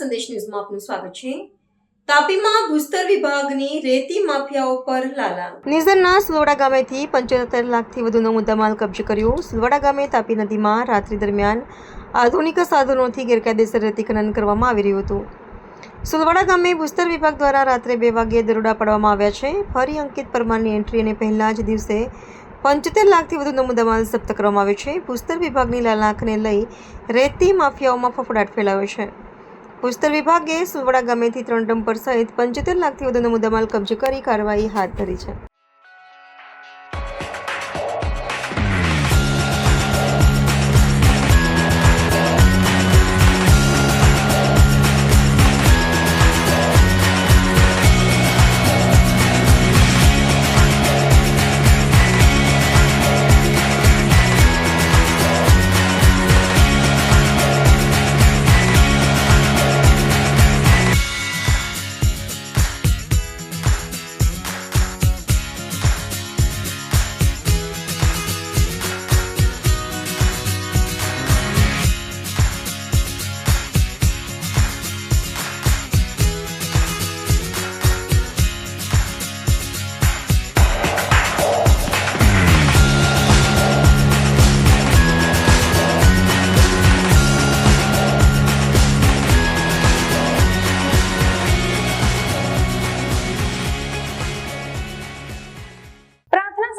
સંદેશ ન્યૂઝમાં આપનું સ્વાગત છે। તાપીમાં ભૂસ્તર વિભાગની રેતી માફિયાઓ પર લાલા। નિઝરના સુલવાડા ગામેથી 75 લાખથી વધુનો મુદ્દામાલ કબજે કર્યો। સુલવાડા ગામે તાપી નદીમાં રાત્રિ દરમિયાન આધુનિક સાધનોથી ગેરકાયદેસર રેતી ખનન કરવામાં આવી રહ્યું હતું। સુલવાડા ગામે ભૂસ્તર વિભાગ દ્વારા રાત્રે 2 વાગ્યે દરોડા પાડવામાં આવ્યા છે। ફરી અંકિત પરમારની એન્ટ્રી અને પહેલા જ દિવસે 75 લાખથી વધુનો મુદ્દામાલ જપ્ત કરવામાં આવ્યો છે। ભૂસ્તર વિભાગની લાલાખને લઈ રેતી માફિયાઓમાં ફફડાટ ફેલાયો છે। ભૂસ્તર વિભાગે સુલવાડા ગામેથી 3 ડમ્પર સહિત 75 લાખથી વધુનો મુદ્દામાલ કબજે કરી કાર્યવાહી હાથ ધરી છે।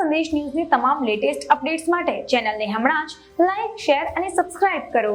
સંદેશ ન્યૂઝની તમામ લેટેસ્ટ અપડેટ્સ માટે ચેનલને હમણાં જ લાઈક, શેર અને સબસ્ક્રાઇબ કરો।